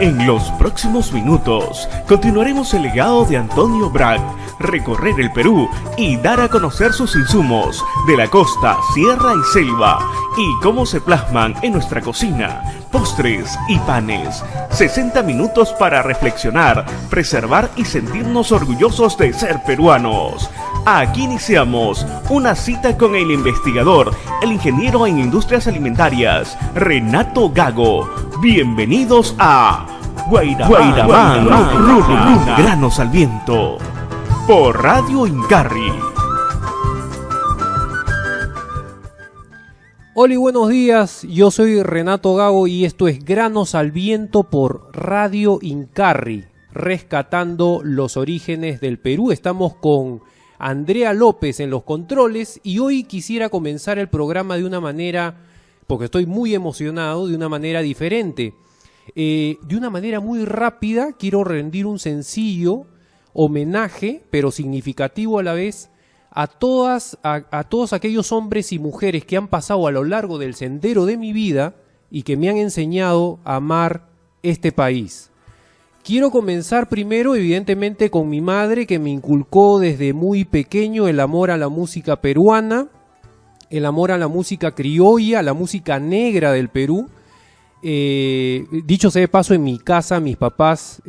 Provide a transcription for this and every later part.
En los próximos minutos continuaremos el legado de Antonio Bragg, recorrer el Perú y dar a conocer sus insumos de la costa, sierra y selva y cómo se plasman en nuestra cocina, postres y panes. 60 minutos para reflexionar, preservar y sentirnos orgullosos de ser peruanos. Aquí iniciamos una cita con el investigador, el ingeniero en industrias alimentarias, Renato Gago. Bienvenidos a Guairamán, Granos al Viento, por Radio Incarri. Hola y buenos días, yo soy Renato Gago y esto es Granos al Viento por Radio Incarri, rescatando los orígenes del Perú. Estamos con Andrea López en los controles y hoy quisiera comenzar el programa de una manera, porque estoy muy emocionado, de una manera diferente. De una manera muy rápida quiero rendir un sencillo homenaje, pero significativo a la vez, a todos aquellos hombres y mujeres que han pasado a lo largo del sendero de mi vida y que me han enseñado a amar este país. Quiero comenzar primero, evidentemente, con mi madre, que me inculcó desde muy pequeño el amor a la música peruana, el amor a la música criolla, a la música negra del Perú. Dicho sea de paso, en mi casa mis papás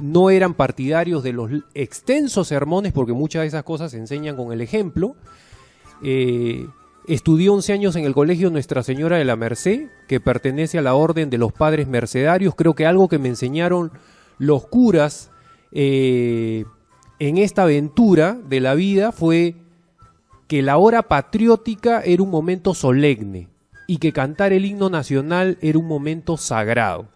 no eran partidarios de los extensos sermones, porque muchas de esas cosas se enseñan con el ejemplo. Estudié 11 años en el colegio Nuestra Señora de la Merced, que pertenece a la Orden de los Padres Mercedarios. Creo que algo que me enseñaron los curas en esta aventura de la vida fue que la hora patriótica era un momento solemne y que cantar el himno nacional era un momento sagrado.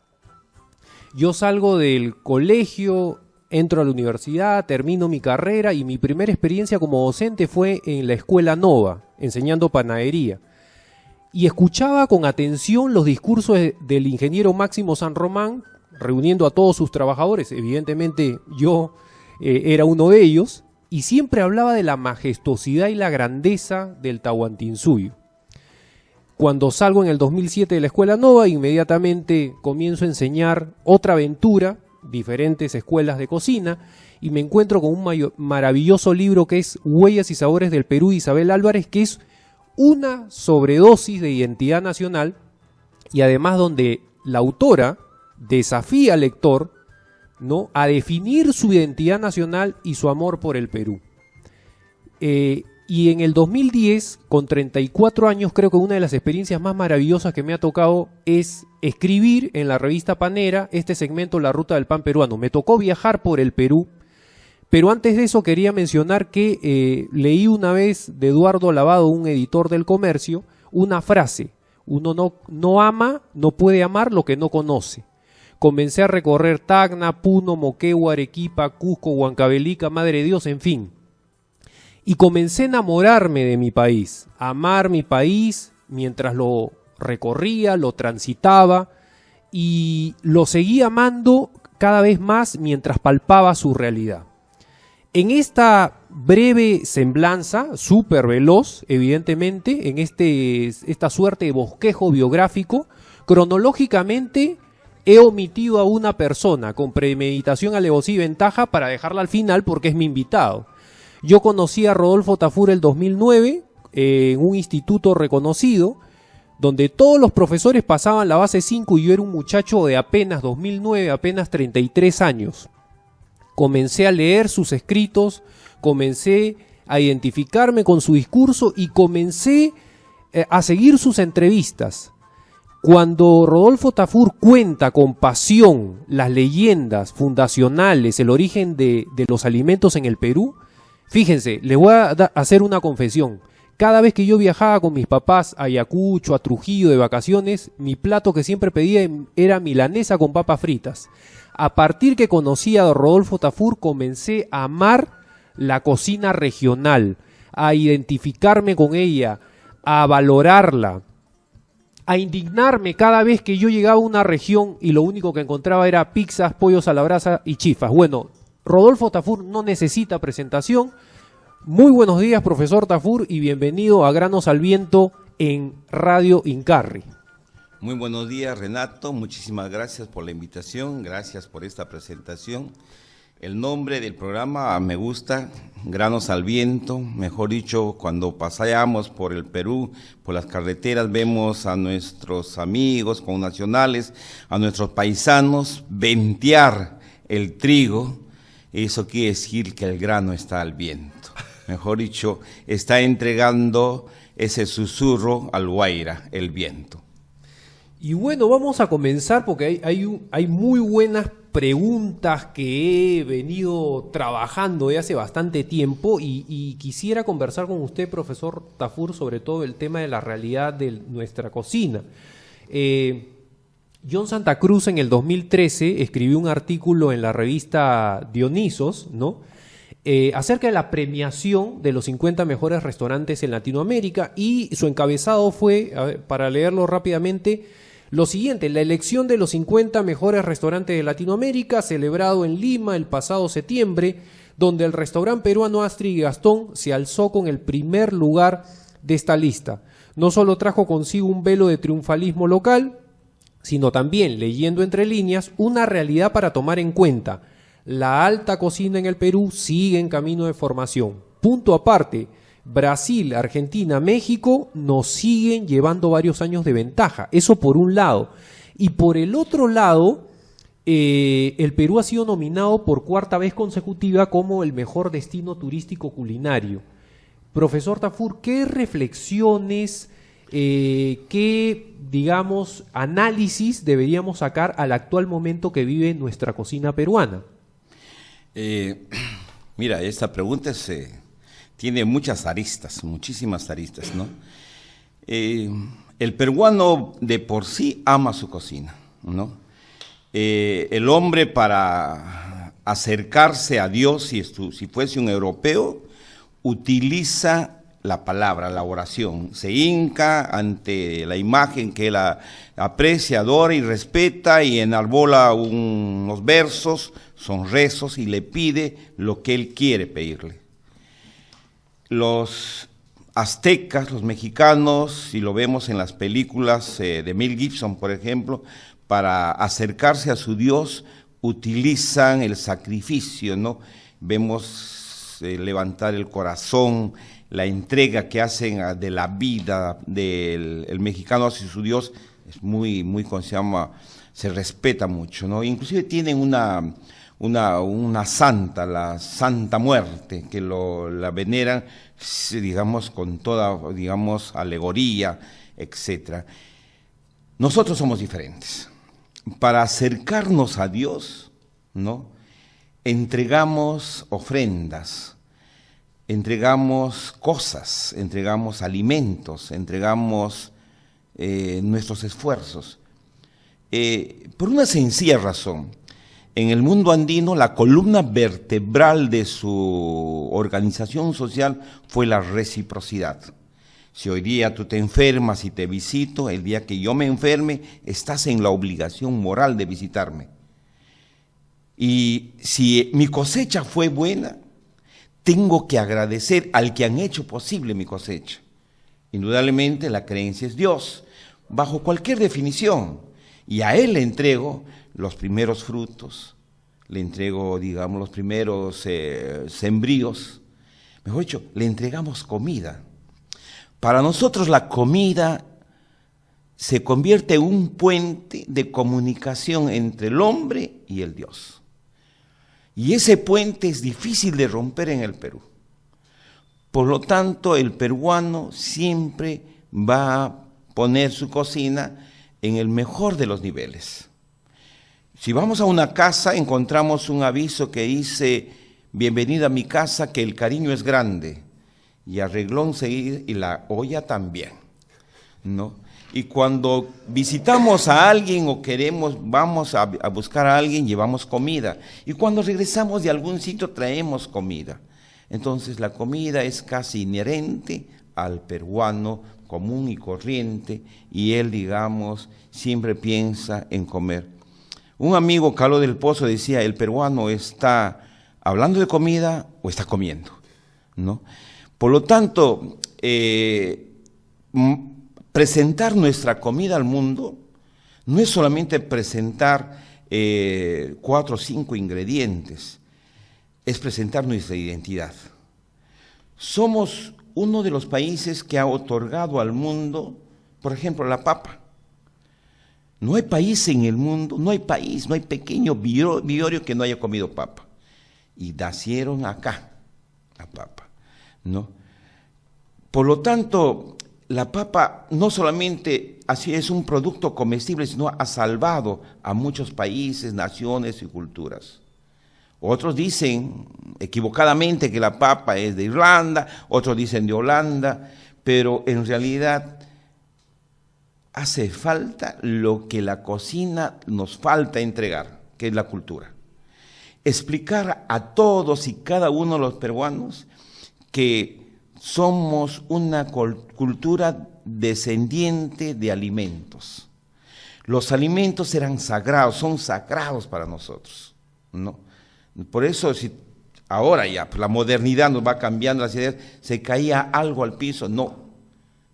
Yo salgo del colegio, entro a la universidad, termino mi carrera y mi primera experiencia como docente fue en la Escuela Nova, enseñando panadería. Y escuchaba con atención los discursos del ingeniero Máximo San Román, reuniendo a todos sus trabajadores. Evidentemente yo era uno de ellos, y siempre hablaba de la majestuosidad y la grandeza del Tahuantinsuyo. Cuando salgo en el 2007 de la Escuela Nova, inmediatamente comienzo a enseñar otra aventura, diferentes escuelas de cocina, y me encuentro con un maravilloso libro que es Huellas y Sabores del Perú de Isabel Álvarez, que es una sobredosis de identidad nacional, y además donde la autora desafía al lector, ¿no?, a definir su identidad nacional y su amor por el Perú. Y en el 2010, con 34 años, creo que una de las experiencias más maravillosas que me ha tocado es escribir en la revista Panera este segmento La Ruta del Pan Peruano. Me tocó viajar por el Perú, pero antes de eso quería mencionar que leí una vez de Eduardo Lavado, un editor del Comercio, una frase: uno no puede amar lo que no conoce. Comencé a recorrer Tacna, Puno, Moquegua, Arequipa, Cusco, Huancavelica, Madre de Dios, en fin. Y comencé a enamorarme de mi país, a amar mi país mientras lo recorría, lo transitaba y lo seguía amando cada vez más mientras palpaba su realidad. En esta breve semblanza, súper veloz, evidentemente, en esta suerte de bosquejo biográfico, cronológicamente he omitido a una persona con premeditación, alevosía y ventaja para dejarla al final porque es mi invitado. Yo conocí a Rodolfo Tafur el 2009 en un instituto reconocido, donde todos los profesores pasaban la base 5 y yo era un muchacho de apenas 2009, apenas 33 años. Comencé a leer sus escritos, comencé a identificarme con su discurso y comencé a seguir sus entrevistas. Cuando Rodolfo Tafur cuenta con pasión las leyendas fundacionales, el origen de los alimentos en el Perú, fíjense, les voy a hacer una confesión. Cada vez que yo viajaba con mis papás a Ayacucho, a Trujillo de vacaciones, mi plato que siempre pedía era milanesa con papas fritas. A partir que conocí a Rodolfo Tafur, comencé a amar la cocina regional, a identificarme con ella, a valorarla, a indignarme cada vez que yo llegaba a una región y lo único que encontraba era pizzas, pollos a la brasa y chifas. Bueno, Rodolfo Tafur no necesita presentación. Muy buenos días, profesor Tafur, y bienvenido a Granos al Viento en Radio Incarri. Muy buenos días, Renato. Muchísimas gracias por la invitación, gracias por esta presentación. El nombre del programa me gusta, Granos al Viento. Mejor dicho, cuando paseamos por el Perú, por las carreteras, vemos a nuestros amigos connacionales, a nuestros paisanos ventear el trigo. Eso quiere decir que el grano está al viento. Mejor dicho, está entregando ese susurro al Guaira, el viento. Y bueno, vamos a comenzar porque hay muy buenas preguntas que he venido trabajando de hace bastante tiempo y quisiera conversar con usted, profesor Tafur, sobre todo el tema de la realidad de nuestra cocina. John Santa Cruz en el 2013 escribió un artículo en la revista Dionisos, ¿no? Acerca de la premiación de los 50 mejores restaurantes en Latinoamérica, y su encabezado fue, para leerlo rápidamente, lo siguiente: la elección de los 50 mejores restaurantes de Latinoamérica, celebrado en Lima el pasado septiembre, donde el restaurante peruano Astrid y Gastón se alzó con el primer lugar de esta lista. No solo trajo consigo un velo de triunfalismo local, sino también, leyendo entre líneas, una realidad para tomar en cuenta. La alta cocina en el Perú sigue en camino de formación. Punto aparte, Brasil, Argentina, México nos siguen llevando varios años de ventaja. Eso por un lado. Y por el otro lado, el Perú ha sido nominado por cuarta vez consecutiva como el mejor destino turístico culinario. Profesor Tafur, ¿qué reflexiones, qué, digamos, análisis deberíamos sacar al actual momento que vive nuestra cocina peruana? Mira, esta pregunta tiene muchas aristas, muchísimas aristas, ¿no? El peruano de por sí ama su cocina, ¿no? El hombre, para acercarse a Dios, si fuese un europeo, utiliza la palabra, la oración, se hinca ante la imagen que él aprecia, adora y respeta, y enarbola unos versos, son rezos, y le pide lo que él quiere pedirle. Los aztecas, los mexicanos, si lo vemos en las películas de Mel Gibson, por ejemplo, para acercarse a su Dios, utilizan el sacrificio, ¿no? Vemos levantar el corazón, la entrega que hacen de la vida del mexicano hacia su Dios, es muy, ¿cómo se llama? Se respeta mucho, ¿no? Inclusive tienen una santa, la Santa Muerte, que la veneran, digamos, con toda, digamos, alegoría, etcétera. Nosotros somos diferentes. Para acercarnos a Dios, ¿no? Entregamos ofrendas, entregamos cosas, entregamos alimentos, entregamos nuestros esfuerzos. Por una sencilla razón: en el mundo andino, la columna vertebral de su organización social fue la reciprocidad. Si hoy día tú te enfermas y te visito, el día que yo me enferme, estás en la obligación moral de visitarme. Y si mi cosecha fue buena, tengo que agradecer al que han hecho posible mi cosecha. Indudablemente la creencia es Dios, bajo cualquier definición, y a Él le entrego los primeros frutos, le entrego, digamos, los primeros sembríos, mejor dicho, le entregamos comida. Para nosotros la comida se convierte en un puente de comunicación entre el hombre y el Dios. Y ese puente es difícil de romper en el Perú. Por lo tanto, el peruano siempre va a poner su cocina en el mejor de los niveles. Si vamos a una casa, encontramos un aviso que dice: bienvenida a mi casa, que el cariño es grande. Y a reglón seguir, y la olla también, ¿no? Y cuando visitamos a alguien o vamos a buscar a alguien, llevamos comida. Y cuando regresamos de algún sitio, traemos comida. Entonces la comida es casi inherente al peruano común y corriente, y él, digamos, siempre piensa en comer. Un amigo, Carlos del Pozo, decía: el peruano está hablando de comida o está comiendo, ¿no? Por lo tanto, presentar nuestra comida al mundo No es solamente presentar 4 o 5 ingredientes, es presentar nuestra identidad. Somos uno de los países que ha otorgado al mundo, por ejemplo, la papa. No hay país en el mundo, no hay país, no hay pequeño viorio que no haya comido papa. Y nacieron acá, la papa, ¿no? Por lo tanto, la papa no solamente así es un producto comestible, sino ha salvado a muchos países, naciones y culturas. Otros dicen equivocadamente que la papa es de Irlanda, otros dicen de Holanda, pero en realidad hace falta lo que la cocina nos falta entregar, que es la cultura. Explicar a todos y cada uno de los peruanos que somos una cultura descendiente de alimentos. Los alimentos eran sagrados, son sagrados para nosotros, ¿no? Por eso, si ahora ya la modernidad nos va cambiando las ideas, se caía algo al piso, no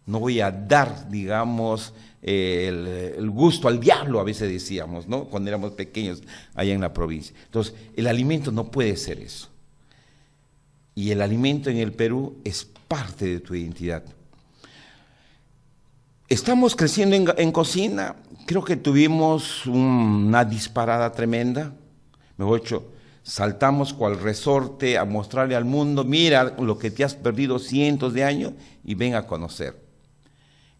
voy a dar, digamos, el gusto al diablo, a veces decíamos, ¿no? Cuando éramos pequeños allá en la provincia. Entonces, el alimento no puede ser eso. Y el alimento en el Perú es parte de tu identidad. Estamos creciendo en cocina, creo que tuvimos una disparada tremenda, mejor dicho, saltamos cual resorte a mostrarle al mundo, mira lo que te has perdido cientos de años y ven a conocer.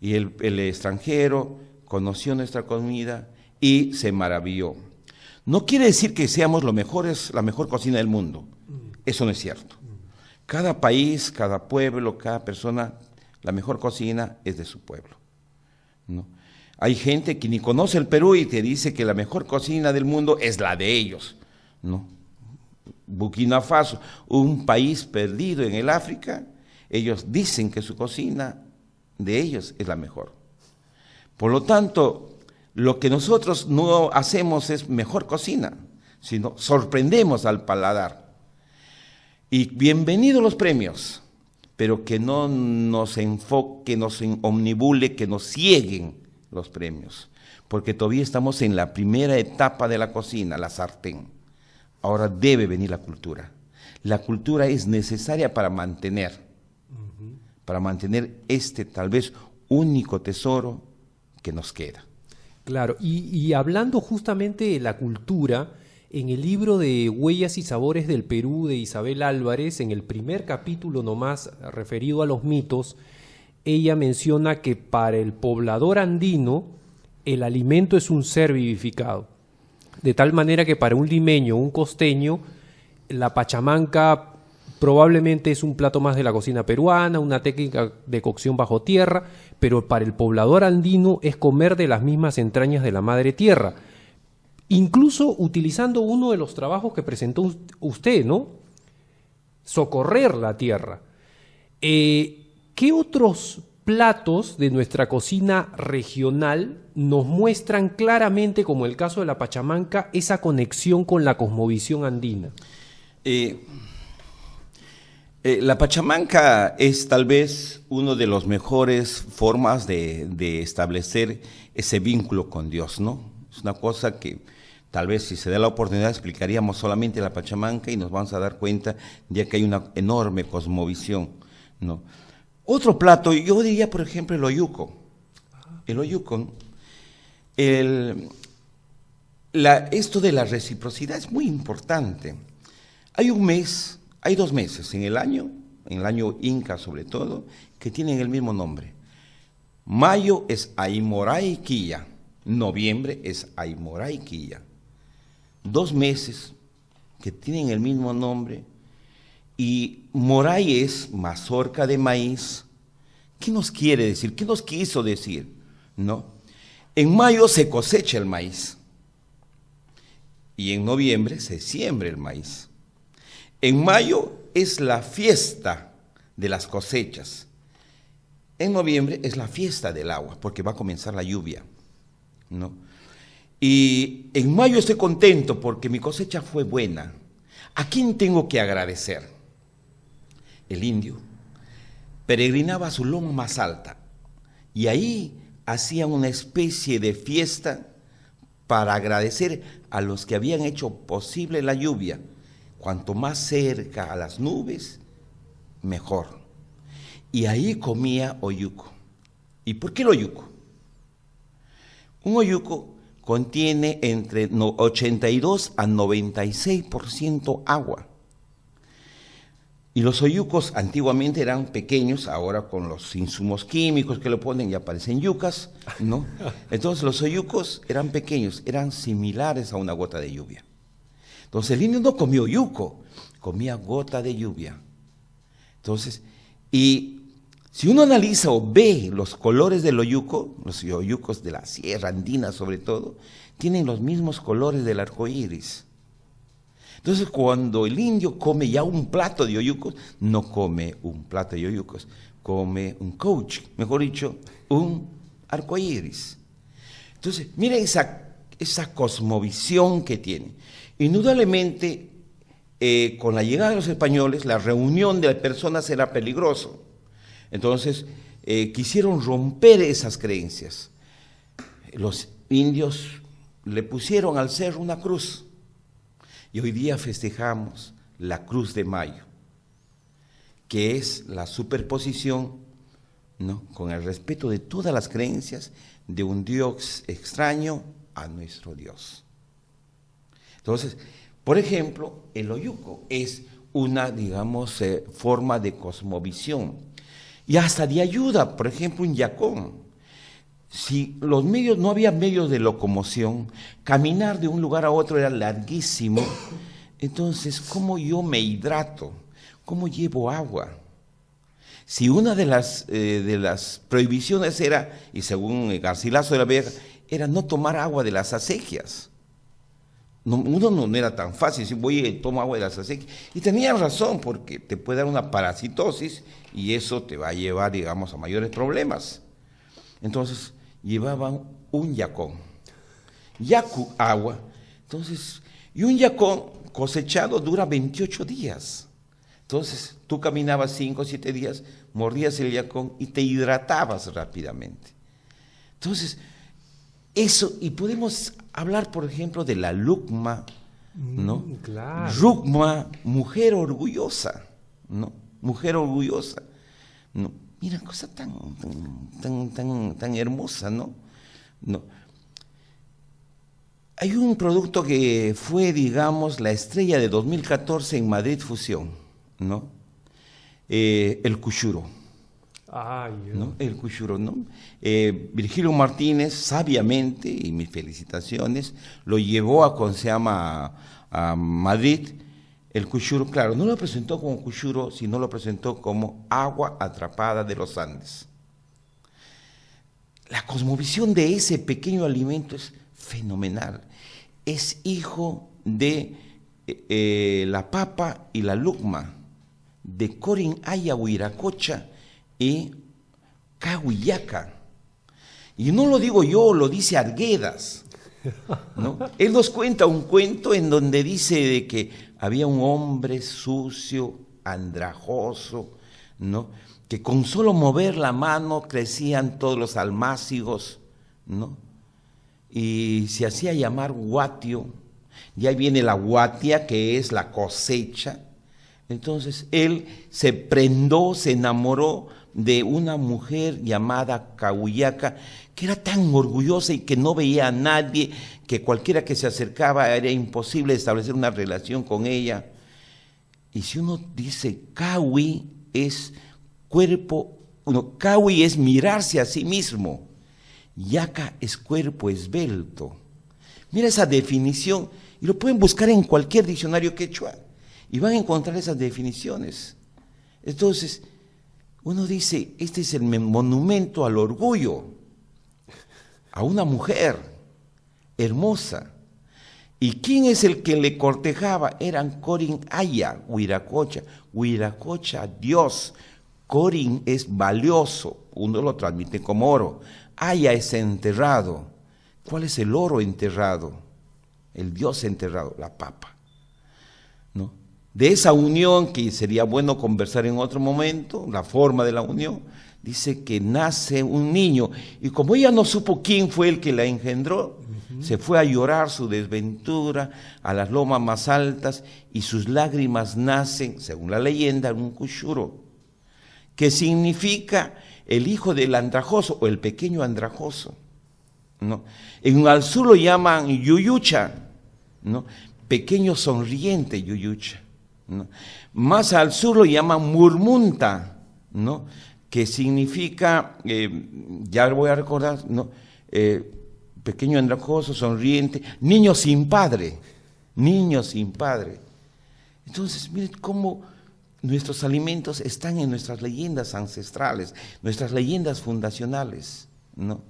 Y el extranjero conoció nuestra comida y se maravilló. No quiere decir que seamos la mejor cocina del mundo, eso no es cierto. Cada país, cada pueblo, cada persona, la mejor cocina es de su pueblo, ¿no? Hay gente que ni conoce el Perú y te dice que la mejor cocina del mundo es la de ellos, ¿no? Burkina Faso, un país perdido en el África, ellos dicen que su cocina de ellos es la mejor. Por lo tanto, lo que nosotros no hacemos es mejor cocina, sino sorprendemos al paladar. Y bienvenidos los premios, pero que no nos enfoque, nos omnibule, que nos cieguen los premios, porque todavía estamos en la primera etapa de la cocina, la sartén. Ahora debe venir la cultura. La cultura es necesaria para mantener este tal vez único tesoro que nos queda. Claro, y hablando justamente de la cultura, en el libro de Huellas y Sabores del Perú de Isabel Álvarez, en el primer capítulo nomás referido a los mitos, ella menciona que para el poblador andino el alimento es un ser vivificado. De tal manera que para un limeño, un costeño, la pachamanca probablemente es un plato más de la cocina peruana, una técnica de cocción bajo tierra, pero para el poblador andino es comer de las mismas entrañas de la madre tierra. Incluso utilizando uno de los trabajos que presentó usted, ¿no? Socorrer la tierra. ¿Qué otros platos de nuestra cocina regional nos muestran claramente, como el caso de la pachamanca, esa conexión con la cosmovisión andina? La pachamanca es tal vez una de las mejores formas de establecer ese vínculo con Dios, ¿no? Es una cosa que tal vez si se da la oportunidad explicaríamos solamente la pachamanca y nos vamos a dar cuenta de que hay una enorme cosmovisión, ¿no? Otro plato, yo diría por ejemplo el oyuco. El oyuco, esto de la reciprocidad es muy importante. Hay 2 meses en el año inca sobre todo, que tienen el mismo nombre. Mayo es Aymoray Quilla, noviembre es Aymoray Quilla. 2 meses que tienen el mismo nombre, y moray es mazorca de maíz. ¿Qué nos quiere decir? ¿Qué nos quiso decir? ¿No? En mayo se cosecha el maíz y en noviembre se siembra el maíz. En mayo es la fiesta de las cosechas. En noviembre es la fiesta del agua, porque va a comenzar la lluvia, ¿no? Y en mayo estoy contento porque mi cosecha fue buena. ¿A quién tengo que agradecer? El indio peregrinaba a su loma más alta y ahí hacía una especie de fiesta para agradecer a los que habían hecho posible la lluvia. Cuanto más cerca a las nubes, mejor. Y ahí comía oyuco. ¿Y por qué el oyuco? Un oyuco contiene entre 82 a 96% agua. Y los oyucos antiguamente eran pequeños, ahora con los insumos químicos que le ponen ya parecen yucas, ¿no? Entonces los oyucos eran pequeños, eran similares a una gota de lluvia. Entonces el indio no comió oyuco, comía gota de lluvia. Entonces, y si uno analiza o ve los colores del oyuco, los oyucos de la sierra andina sobre todo, tienen los mismos colores del arco iris. Entonces, cuando el indio come ya un plato de oyucos, no come un plato de oyucos, come un couch, mejor dicho, un arco iris. Entonces, miren esa cosmovisión que tiene. Indudablemente, con la llegada de los españoles, la reunión de personas era peligroso. Entonces, quisieron romper esas creencias. Los indios le pusieron al cerro una cruz. Y hoy día festejamos la Cruz de Mayo, que es la superposición, ¿no?, con el respeto de todas las creencias de un Dios extraño a nuestro Dios. Entonces, por ejemplo, el oyuco es una, digamos, forma de cosmovisión y hasta de ayuda. Por ejemplo, un yacón. Si los medios, no había medios de locomoción, caminar de un lugar a otro era larguísimo. Entonces, ¿cómo yo me hidrato? ¿Cómo llevo agua? Si una de las prohibiciones era, y según Garcilaso de la Vega, era no tomar agua de las acequias. Uno no era tan fácil, si voy y tomo agua de las acequias. Y tenían razón, porque te puede dar una parasitosis y eso te va a llevar, digamos, a mayores problemas. Entonces, llevaban un yacón, yacu, agua. Entonces, y un yacón cosechado dura 28 días. Entonces, tú caminabas 5 o 7 días, mordías el yacón y te hidratabas rápidamente. Entonces, eso, y podemos hablar, por ejemplo, de la lucma, ¿no? Claro. Lucma, mujer orgullosa, ¿no? Mujer orgullosa, ¿no? Mira, cosa tan hermosa, ¿no? No. Hay un producto que fue, digamos, la estrella de 2014 en Madrid Fusión, ¿no? El cuchuro. Ay, ¿no? El cuchuro, ¿no? Virgilio Martínez, sabiamente, y mis felicitaciones, lo llevó a Madrid. El cuchuro, claro, no lo presentó como cuchuro, sino lo presentó como agua atrapada de los Andes. La cosmovisión de ese pequeño alimento es fenomenal. Es hijo de la papa y la lucma, de Corin Aya Huiracocha y Cahuillaca. Y no lo digo yo, lo dice Arguedas, ¿no? Él nos cuenta un cuento en donde dice de que había un hombre sucio, andrajoso, ¿no?, que con solo mover la mano crecían todos los almácigos, ¿no?, y se hacía llamar guatio. Y ahí viene la guatia, que es la cosecha. Entonces él se prendó, se enamoró de una mujer llamada Cahuillaca, que era tan orgullosa y que no veía a nadie, que cualquiera que se acercaba era imposible establecer una relación con ella. Y si uno dice Cahui es cuerpo, Cahui es mirarse a sí mismo, Yaca es cuerpo esbelto. Mira esa definición, y lo pueden buscar en cualquier diccionario quechua, y van a encontrar esas definiciones. Entonces, uno dice, este es el monumento al orgullo, a una mujer hermosa. ¿Y quién es el que le cortejaba? Eran Corin Aya, Huiracocha. Huiracocha, Dios. Corin es valioso, uno lo transmite como oro. Aya es enterrado. ¿Cuál es el oro enterrado? El Dios enterrado, la papa, ¿no? De esa unión, que sería bueno conversar en otro momento, la forma de la unión, dice que nace un niño, y como ella no supo quién fue el que la engendró, Se fue a llorar su desventura a las lomas más altas y sus lágrimas nacen, según la leyenda, en un cuchuro, que significa el hijo del andrajoso o el pequeño andrajoso, ¿no? En al sur lo llaman Yuyucha, ¿no? Pequeño sonriente Yuyucha, ¿no? Más al sur lo llaman Murmunta, ¿no? Que significa, ya lo voy a recordar, ¿no? Pequeño andrajoso, sonriente, niño sin padre, niño sin padre. Entonces, miren cómo nuestros alimentos están en nuestras leyendas ancestrales, nuestras leyendas fundacionales, ¿no?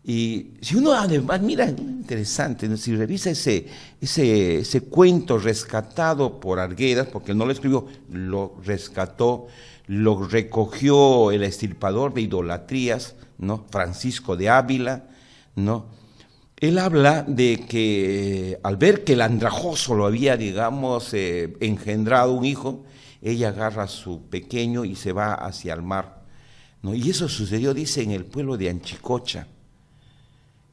Y si uno además, mira, interesante, ¿no? Si revisa ese cuento rescatado por Arguedas, porque no lo escribió, lo rescató, lo recogió el extirpador de idolatrías, ¿no? Francisco de Ávila, ¿no? Él habla de que al ver que el andrajoso lo había, digamos, engendrado un hijo, ella agarra a su pequeño y se va hacia el mar, ¿no? Y eso sucedió, dice, en el pueblo de Anchicocha.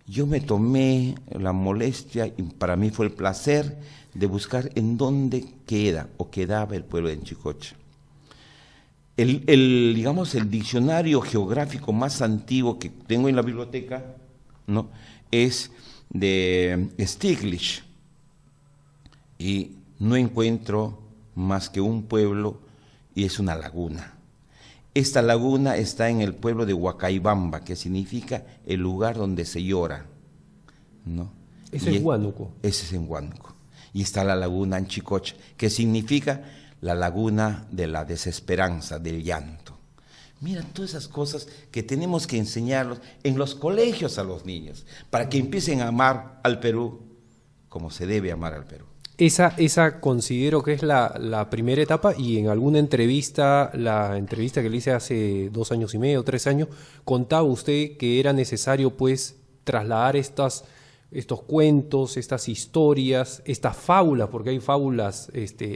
Yo me tomé la molestia, y para mí fue el placer, de buscar en dónde queda o quedaba el pueblo de Anchicocha. Digamos, el diccionario geográfico más antiguo que tengo en la biblioteca, ¿no? Es de Stiglitz, y no encuentro más que un pueblo, y es una laguna. Esta laguna está en el pueblo de Huacaibamba, que significa el lugar donde se llora, ¿no? Ese es Huánuco. Ese es en Huánuco. Y está la laguna Anchicocha, que significa la laguna de la desesperanza, del llanto. Mira todas esas cosas que tenemos que enseñarlos en los colegios a los niños, para que empiecen a amar al Perú como se debe amar al Perú. Esa considero que es la primera etapa, y en alguna entrevista, la entrevista que le hice hace 2 años y medio, 3 años, contaba usted que era necesario pues trasladar estos cuentos, estas historias, estas fábulas, porque hay fábulas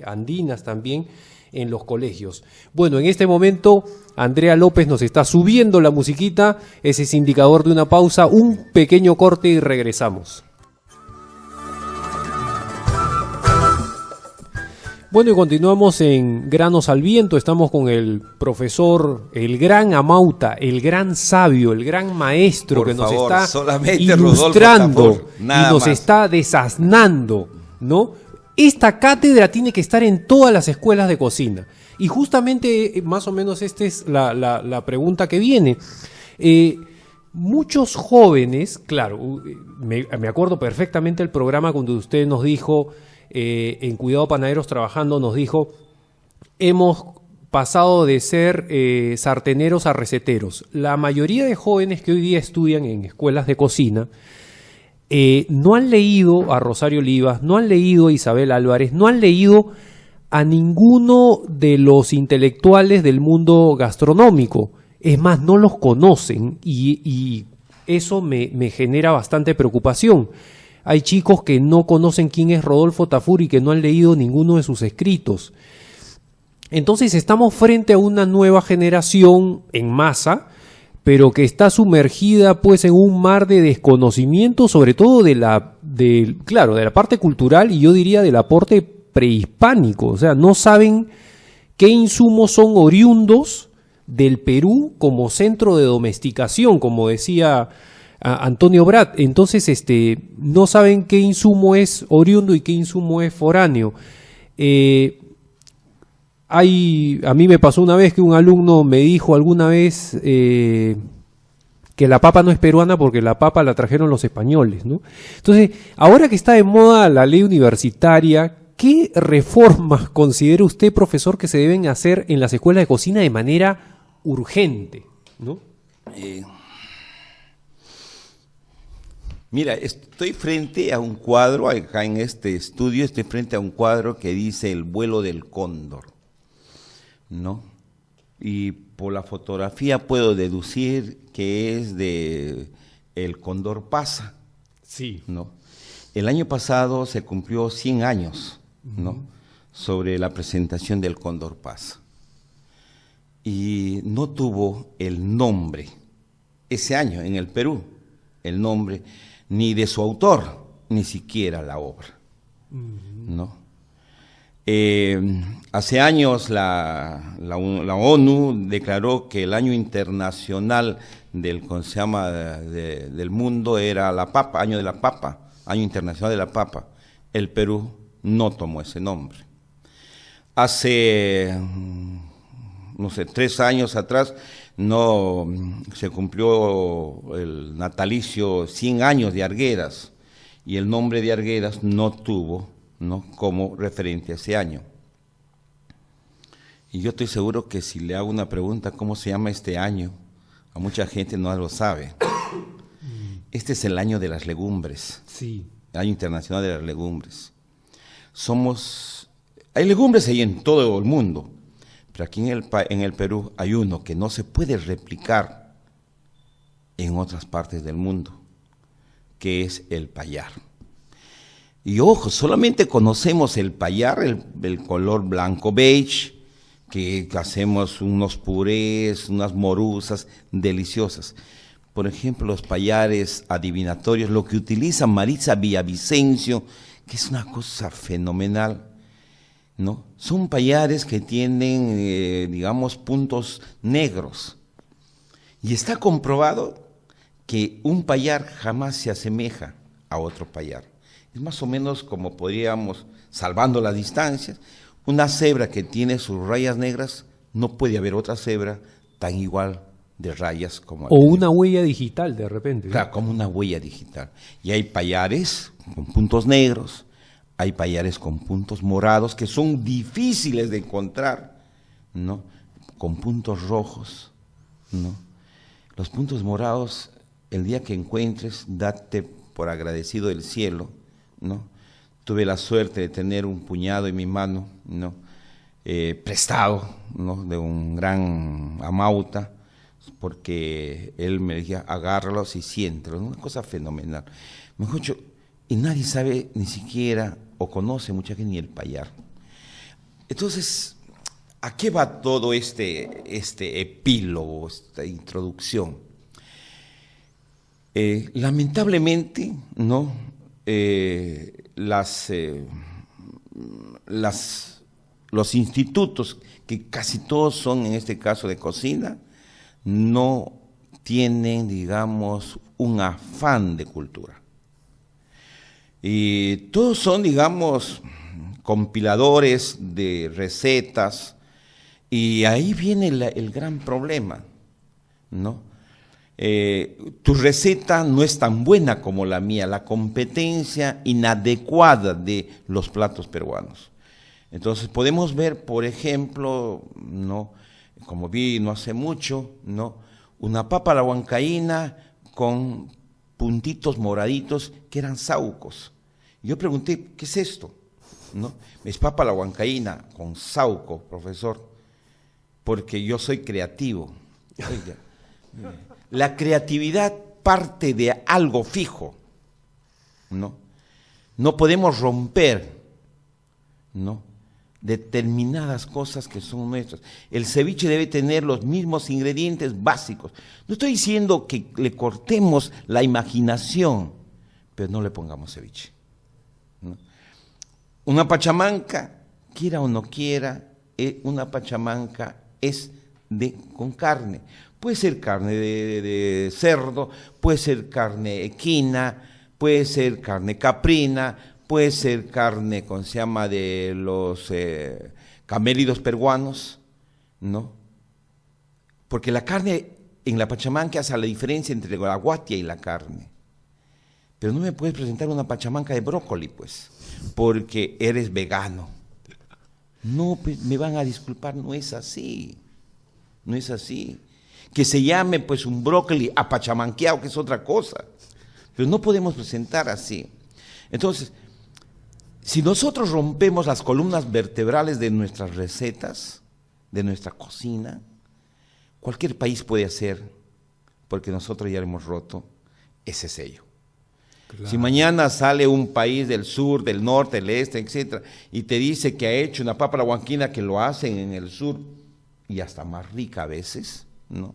andinas también en los colegios. Bueno, en este momento Andrea López nos está subiendo la musiquita, ese es indicador de una pausa, un pequeño corte y regresamos. Bueno, y continuamos en Granos al Viento, estamos con el profesor, el gran Amauta, el gran sabio, el gran maestro, por que nos favor, está solamente ilustrando Rodolfo, y nos está desaznando, ¿no? Esta cátedra tiene que estar en todas las escuelas de cocina. Y justamente, más o menos, esta es la pregunta que viene. Muchos jóvenes, claro, me acuerdo perfectamente el programa cuando usted nos dijo... en Cuidado Panaderos Trabajando, nos dijo, hemos pasado de ser sarteneros a receteros. La mayoría de jóvenes que hoy día estudian en escuelas de cocina no han leído a Rosario Olivas, no han leído a Isabel Álvarez, no han leído a ninguno de los intelectuales del mundo gastronómico. Es más, no los conocen, y eso me genera bastante preocupación. Hay chicos que no conocen quién es Rodolfo Tafur y que no han leído ninguno de sus escritos. Entonces estamos frente a una nueva generación en masa, pero que está sumergida pues en un mar de desconocimiento, sobre todo de la parte cultural, y yo diría del aporte prehispánico. O sea, no saben qué insumos son oriundos del Perú como centro de domesticación, como decía Antonio Brat. Entonces no saben qué insumo es oriundo y qué insumo es foráneo. A mí me pasó una vez que un alumno me dijo alguna vez que la papa no es peruana porque la papa la trajeron los españoles, ¿no? Entonces, ahora que está de moda la ley universitaria, ¿qué reformas considera usted, profesor, que se deben hacer en las escuelas de cocina de manera urgente, ¿no? Mira, estoy frente a un cuadro, acá en este estudio, estoy frente a un cuadro que dice El vuelo del cóndor, ¿no? Y por la fotografía puedo deducir que es de El Cóndor Pasa, sí, ¿no? El año pasado se cumplió 100 años, ¿no? Sobre la presentación del Cóndor Pasa. Y no tuvo el nombre, ese año en el Perú, el nombre ni de su autor, ni siquiera la obra, ¿no? Hace años la ONU declaró que el año internacional del mundo era la papa, año de la papa, año internacional de la papa. El Perú no tomó ese nombre. Hace, no sé, 3 años atrás no se cumplió el natalicio 100 años de Arguedas y el nombre de Arguedas no tuvo, ¿no?, como referente a ese año. Y yo estoy seguro que si le hago una pregunta, ¿cómo se llama este año?, a mucha gente no lo sabe. Este es el año de las legumbres. Sí. El año internacional de las legumbres. Hay legumbres ahí en todo el mundo, pero aquí en el Perú hay uno que no se puede replicar en otras partes del mundo, que es el payar. Y ojo, solamente conocemos el payar, el color blanco beige, que hacemos unos purés, unas morusas deliciosas. Por ejemplo, los payares adivinatorios, lo que utiliza Maritza Villavicencio, que es una cosa fenomenal, ¿no? Son payares que tienen, digamos, puntos negros. Y está comprobado que un payar jamás se asemeja a otro payar. Es más o menos como podríamos, salvando las distancias, una cebra que tiene sus rayas negras, no puede haber otra cebra tan igual de rayas como... O una huella digital, de repente. Claro, como una huella digital. Y hay payares con puntos negros, hay payares con puntos morados, que son difíciles de encontrar, ¿no?, con puntos rojos, ¿no? Los puntos morados, el día que encuentres, date por agradecido del cielo, ¿no? Tuve la suerte de tener un puñado en mi mano, ¿no?, prestado, ¿no?, de un gran amauta, porque él me decía, agárralos y siéntelos, una cosa fenomenal. Mejor dicho, y nadie sabe ni siquiera, o conoce mucha gente, ni el payar. Entonces, ¿a qué va todo este epílogo, esta introducción? Lamentablemente, ¿no?, los institutos, que casi todos son, en este caso, de cocina, no tienen, digamos, un afán de cultura. Y todos son, digamos, compiladores de recetas, y ahí viene el gran problema, ¿no? Tu receta no es tan buena como la mía, la competencia inadecuada de los platos peruanos. Entonces podemos ver, por ejemplo, ¿no?, como vi no hace mucho, ¿no?, una papa a la huancaína con puntitos moraditos que eran saucos. Yo pregunté, ¿qué es esto?, ¿no? Es papa a la huancaína con sauco, profesor, porque yo soy creativo. Oiga, la creatividad parte de algo fijo, ¿no? No podemos romper, ¿no?, determinadas cosas que son nuestras. El ceviche debe tener los mismos ingredientes básicos. No estoy diciendo que le cortemos la imaginación, pero no le pongamos ceviche, ¿no? Una pachamanca, quiera o no quiera, una pachamanca es con carne. Puede ser carne de cerdo, puede ser carne equina, puede ser carne caprina, puede ser carne, ¿cómo se llama?, de los camélidos peruanos, ¿no? Porque la carne en la pachamanca hace la diferencia entre la guatia y la carne. Pero no me puedes presentar una pachamanca de brócoli, pues, porque eres vegano. No, pues, me van a disculpar, no es así, no es así. Que se llame, pues, un brócoli apachamanqueado, que es otra cosa, pero no podemos presentar así. Entonces, si nosotros rompemos las columnas vertebrales de nuestras recetas, de nuestra cocina, cualquier país puede hacer, porque nosotros ya hemos roto ese sello. Claro. Si mañana sale un país del sur, del norte, del este, etcétera, y te dice que ha hecho una papa a la huancaína, que lo hacen en el sur, y hasta más rica a veces, ¿no?,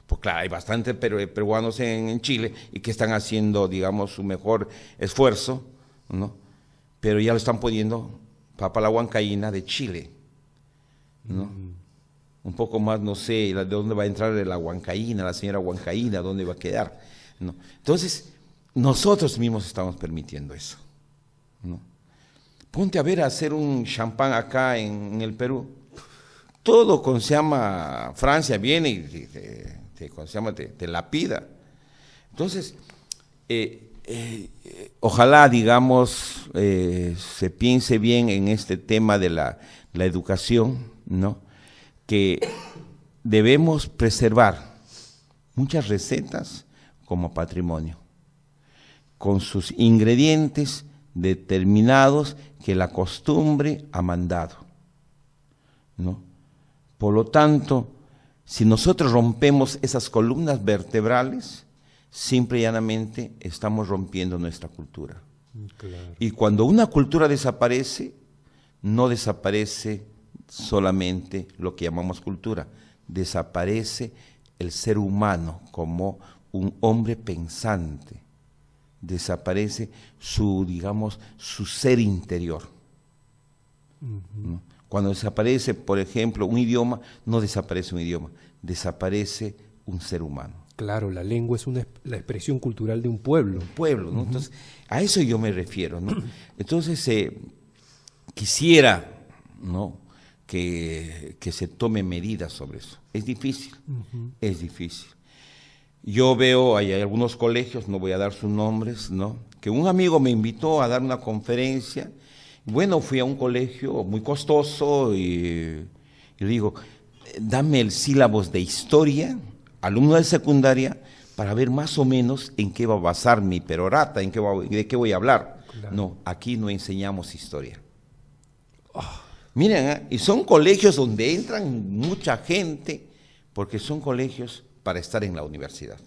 Pues claro, hay bastantes peruanos en Chile y que están haciendo, digamos, su mejor esfuerzo, ¿no? Pero ya lo están poniendo para la huancaína de Chile, ¿no? Un poco más, no sé, de dónde va a entrar la huancaína, la señora huancaína, dónde va a quedar, ¿no? Entonces, nosotros mismos estamos permitiendo eso, ¿no? Ponte a ver a hacer un champán acá en el Perú. Todo con se llama Francia viene y te lapida. Entonces, ojalá, digamos, se piense bien en este tema de la educación, ¿no? Que debemos preservar muchas recetas como patrimonio, con sus ingredientes determinados que la costumbre ha mandado, ¿no? Por lo tanto, si nosotros rompemos esas columnas vertebrales, simple y llanamente estamos rompiendo nuestra cultura. Claro. Y cuando una cultura desaparece, no desaparece solamente lo que llamamos cultura, desaparece el ser humano como un hombre pensante, desaparece su, digamos, su ser interior. ¿No? Cuando desaparece, por ejemplo, un idioma, no desaparece un idioma, desaparece un ser humano. Claro, la lengua es la expresión cultural de un pueblo. Un pueblo, ¿no? Entonces, a eso yo me refiero, ¿no? Entonces, quisiera, ¿no?, que se tome medidas sobre eso. Es difícil, es difícil. Yo veo, hay algunos colegios, no voy a dar sus nombres, ¿no?, que un amigo me invitó a dar una conferencia. Bueno, fui a un colegio muy costoso y le digo, dame el sílabos de historia, alumno de secundaria, para ver más o menos en qué va a basar mi perorata, de qué voy a hablar. Claro. No, aquí no enseñamos historia. Miren, y son colegios donde entran mucha gente, porque son colegios para estar en la universidad.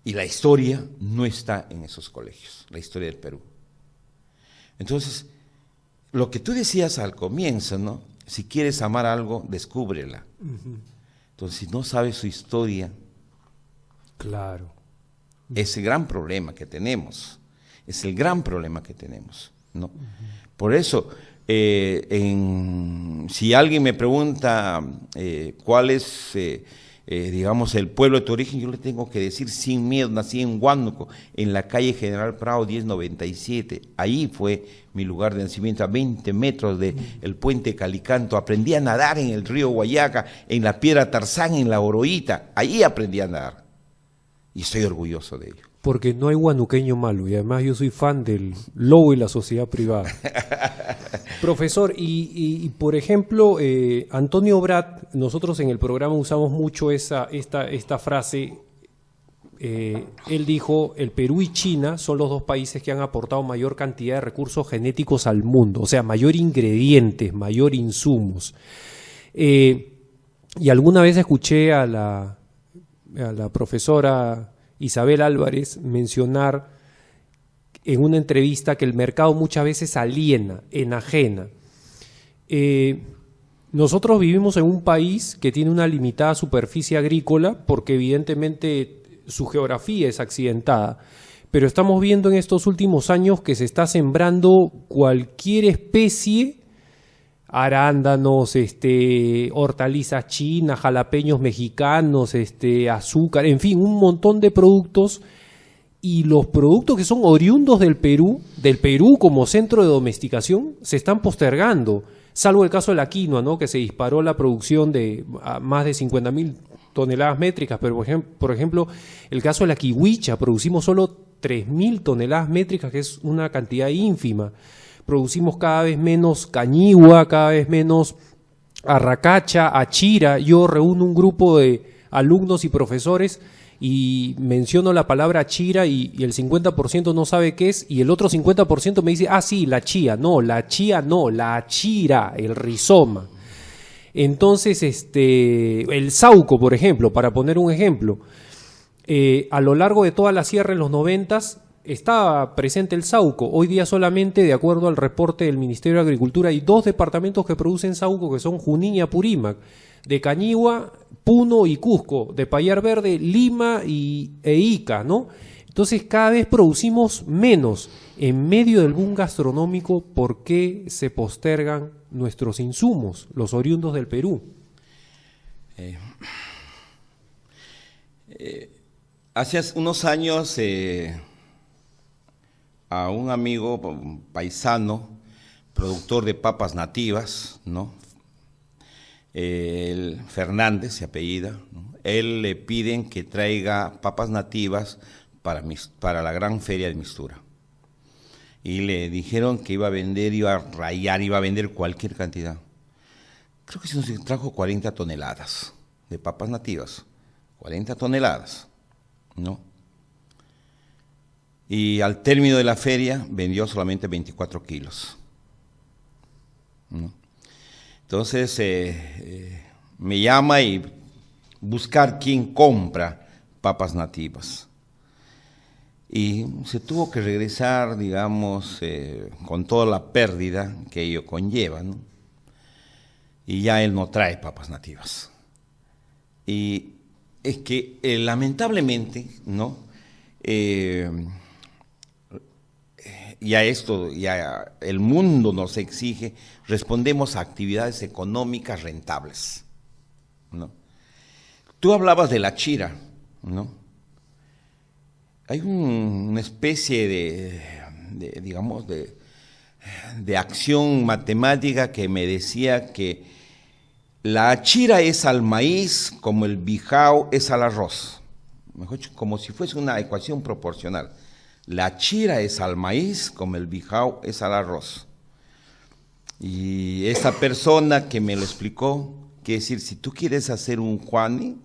Y la historia no está en esos colegios, la historia del Perú. Entonces, lo que tú decías al comienzo, ¿no? Si quieres amar algo, descúbrela. Entonces, si no sabes su historia, claro, es el gran problema que tenemos. Es el gran problema que tenemos, ¿no? Por eso, si alguien me pregunta cuál es, digamos, el pueblo de tu origen, yo le tengo que decir sin miedo, nací en Huánuco, en la calle General Prado 1097, ahí fue mi lugar de nacimiento, a 20 metros del puente Calicanto, aprendí a nadar en el río Guayaca, en la Piedra Tarzán, en la Oroíta, ahí aprendí a nadar, y estoy orgulloso de ello. Porque no hay huanuqueño malo, y además yo soy fan del lobo y la sociedad privada. Profesor, y por ejemplo, Antonio Brat, nosotros en el programa usamos mucho esta frase. Él dijo, el Perú y China son los dos países que han aportado mayor cantidad de recursos genéticos al mundo, o sea, mayor ingredientes, mayor insumos. Y alguna vez escuché a la profesora Isabel Álvarez mencionar en una entrevista que el mercado muchas veces aliena, enajena. Nosotros vivimos en un país que tiene una limitada superficie agrícola porque evidentemente su geografía es accidentada, pero estamos viendo en estos últimos años que se está sembrando cualquier especie, arándanos, hortalizas chinas, jalapeños mexicanos, azúcar, en fin, un montón de productos, y los productos que son oriundos del Perú como centro de domesticación, se están postergando, salvo el caso de la quinoa, ¿no?, que se disparó la producción de más de 50.000 toneladas métricas, pero por ejemplo, el caso de la kiwicha, producimos solo 3.000 toneladas métricas, que es una cantidad ínfima. Producimos cada vez menos cañigua, cada vez menos arracacha, achira. Yo reúno un grupo de alumnos y profesores y menciono la palabra achira y el 50% no sabe qué es, y el otro 50% me dice, sí, la chía. No, la chía no, la achira, el rizoma. Entonces, el sauco, por ejemplo, para poner un ejemplo, a lo largo de toda la sierra en los 90s, estaba presente el sauco. Hoy día solamente, de acuerdo al reporte del Ministerio de Agricultura, hay 2 departamentos que producen sauco, que son Junín y Apurímac. de Cañigua, Puno y Cusco, de Payar Verde, Lima e Ica, ¿no? Entonces cada vez producimos menos. En medio del boom gastronómico, ¿por qué se postergan nuestros insumos, los oriundos del Perú? Hace unos años a un amigo paisano, productor de papas nativas, ¿no? El Fernández se apellida, ¿no? Él le piden que traiga papas nativas para la gran feria de Mistura. Y le dijeron que iba a vender, iba a rayar, iba a vender cualquier cantidad. Creo que se trajo 40 toneladas de papas nativas, 40 toneladas, ¿no? Y al término de la feria vendió solamente 24 kilos, ¿no? Entonces me llama y buscar quién compra papas nativas. Y se tuvo que regresar, digamos, con toda la pérdida que ello conlleva, ¿no? Y ya él no trae papas nativas. Y es que lamentablemente, ¿no? Ya el mundo nos exige, respondemos a actividades económicas rentables, ¿no? Tú hablabas de la chira, ¿no? Hay una especie de acción matemática que me decía que la chira es al maíz como el bijao es al arroz. Mejor dicho, como si fuese una ecuación proporcional. La chira es al maíz como el bijao es al arroz. Y esa persona que me lo explicó, quiere decir, si tú quieres hacer un juani,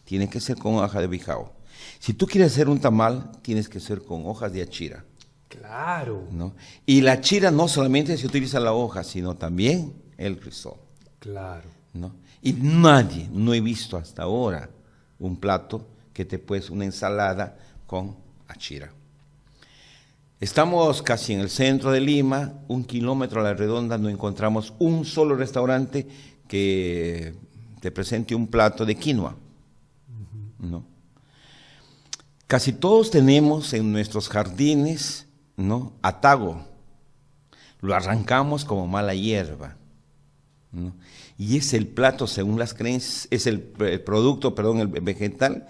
tiene que ser con hoja de bijao. Si tú quieres hacer un tamal, tienes que ser con hojas de achira. Claro. ¿No? Y la achira no solamente se utiliza la hoja, sino también el rizoma. Claro. ¿No? Y nadie, no he visto hasta ahora un plato que te puedes, una ensalada con achira. Estamos casi en el centro de Lima, 1 kilómetro a la redonda, no encontramos un solo restaurante que te presente un plato de quinoa, ¿no? Casi todos tenemos en nuestros jardines, ¿no?, atago. Lo arrancamos como mala hierba, ¿no? Y es el plato, según las creencias, es el producto, el vegetal,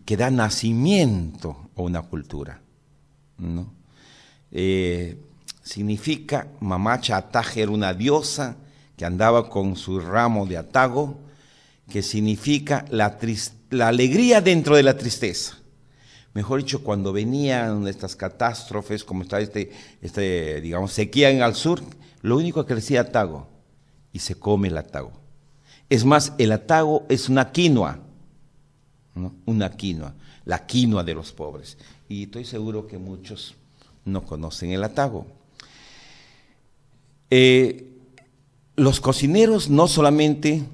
que da nacimiento a una cultura, ¿no? Significa, Mamacha Ataje era una diosa que andaba con su ramo de atago, que significa la alegría dentro de la tristeza. Mejor dicho, cuando venían estas catástrofes, como está digamos, sequía en el sur, lo único que crecía atago, y se come el atago. Es más, el atago es una quinoa, ¿no? Una quinoa, la quinoa de los pobres. Y estoy seguro que muchos no conocen el atago. Los cocineros no solamente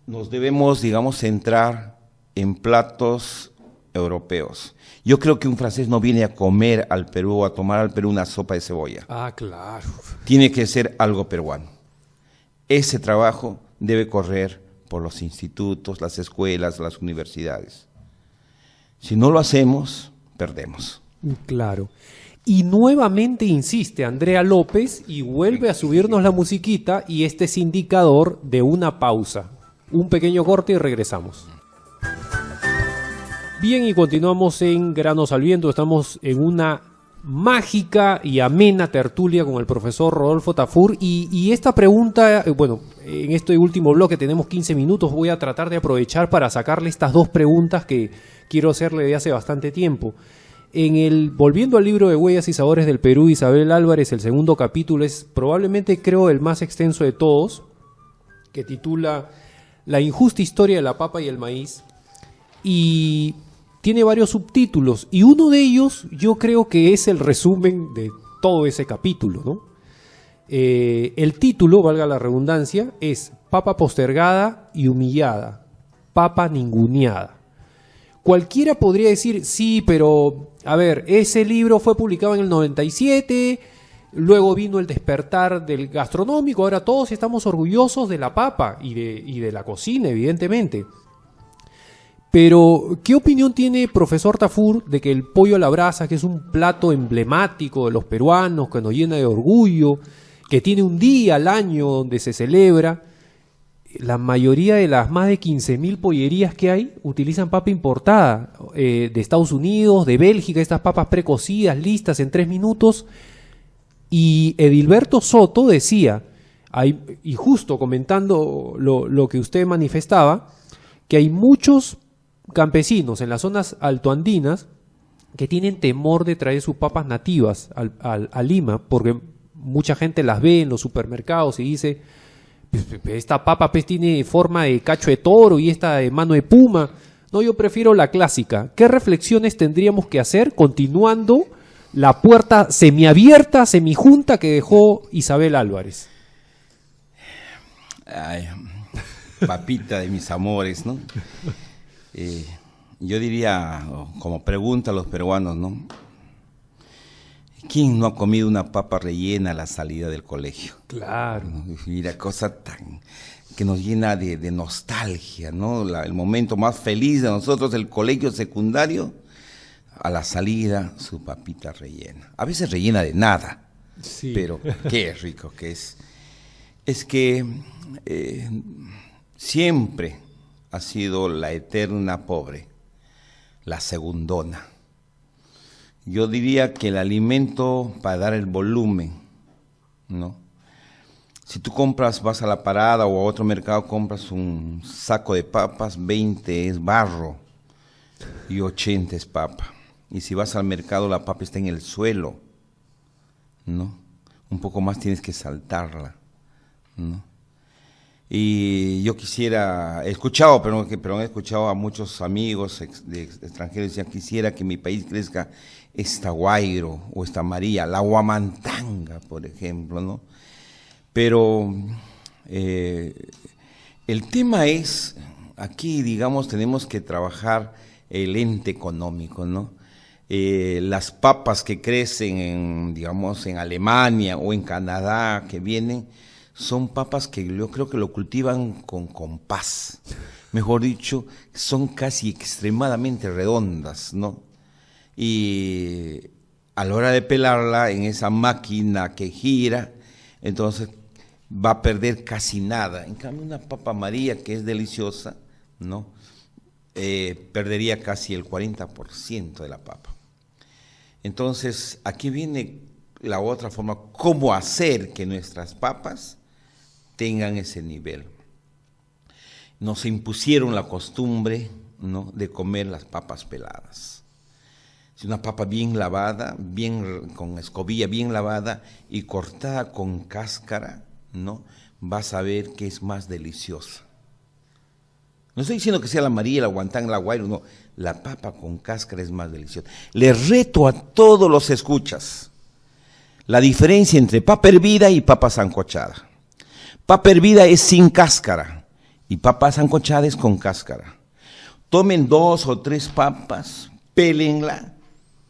nos debemos, digamos, centrar en platos europeos. Yo creo que un francés no viene a comer al Perú o a tomar al Perú una sopa de cebolla. Ah, claro. Tiene que ser algo peruano. Ese trabajo debe correr por los institutos, las escuelas, las universidades. Si no lo hacemos, perdemos. Claro. Y nuevamente insiste Andrea López y vuelve a subirnos la musiquita, y este es indicador de una pausa. Un pequeño corte y regresamos. Bien, y continuamos en Granos al Viento. Estamos en una mágica y amena tertulia con el profesor Rodolfo Tafur, y esta pregunta, bueno, en este último bloque tenemos 15 minutos, voy a tratar de aprovechar para sacarle estas dos preguntas que quiero hacerle de hace bastante tiempo. Volviendo al libro de Huellas y Sabores del Perú, Isabel Álvarez, el segundo capítulo es probablemente, creo, el más extenso de todos, que titula La injusta historia de la papa y el maíz, y tiene varios subtítulos, y uno de ellos yo creo que es el resumen de todo ese capítulo, ¿no? El título, valga la redundancia, es Papa postergada y humillada, papa ninguneada. Cualquiera podría decir, sí, pero, a ver, ese libro fue publicado en el 97, Luego vino el despertar del gastronómico, ahora todos estamos orgullosos de la papa y de la cocina, evidentemente. Pero, ¿qué opinión tiene profesor Tafur de que el pollo a la brasa, que es un plato emblemático de los peruanos, que nos llena de orgullo, que tiene un día al año donde se celebra, la mayoría de las más de 15.000 pollerías que hay utilizan papa importada de Estados Unidos, de Bélgica, estas papas precocidas, listas en 3 minutos? Y Edilberto Soto decía, y justo comentando lo que usted manifestaba, que hay muchos campesinos en las zonas altoandinas que tienen temor de traer sus papas nativas a Lima, porque mucha gente las ve en los supermercados y dice, esta papa pues tiene forma de cacho de toro y esta de mano de puma. No, yo prefiero la clásica. ¿Qué reflexiones tendríamos que hacer continuando la puerta semiabierta, semijunta que dejó Isabel Álvarez? Ay, papita de mis amores, ¿no? Yo diría, como pregunta a los peruanos, ¿no? ¿Quién no ha comido una papa rellena a la salida del colegio? Claro. Mira, cosa tan que nos llena de nostalgia, ¿no? El momento más feliz de nosotros, el colegio secundario, a la salida, su papita rellena. A veces rellena de nada, sí. Pero qué rico que es. Es que siempre ha sido la eterna pobre, la segundona. Yo diría que el alimento para dar el volumen, ¿no? Si tú vas a la parada o a otro mercado, compras un saco de papas, 20 es barro y 80 es papa. Y si vas al mercado, la papa está en el suelo, ¿no? Un poco más tienes que saltarla, ¿no? Y yo quisiera, he escuchado, pero he escuchado a muchos amigos extranjeros decían, quisiera que mi país crezca esta Guairo o esta María, la Huamantanga, por ejemplo, ¿no? Pero el tema es, aquí digamos tenemos que trabajar el ente económico, ¿no? Las papas que crecen digamos en Alemania o en Canadá que vienen, son papas que yo creo que lo cultivan con compás, mejor dicho, son casi extremadamente redondas, ¿no? Y a la hora de pelarla en esa máquina que gira, entonces va a perder casi nada. En cambio una papa amarilla que es deliciosa, ¿no? Perdería casi el 40% de la papa. Entonces aquí viene la otra forma, cómo hacer que nuestras papas tengan ese nivel. Nos impusieron la costumbre, ¿no?, de comer las papas peladas. Si una papa bien lavada, con escobilla bien lavada y cortada con cáscara, ¿no?, vas a ver que es más deliciosa. No estoy diciendo que sea la amarilla, la guantán, la guairo, no. La papa con cáscara es más deliciosa. Les reto a todos los escuchas la diferencia entre papa hervida y papa sancochada. Papa hervida es sin cáscara y papa sancochada es con cáscara. Tomen 2 o 3 papas, pélenla,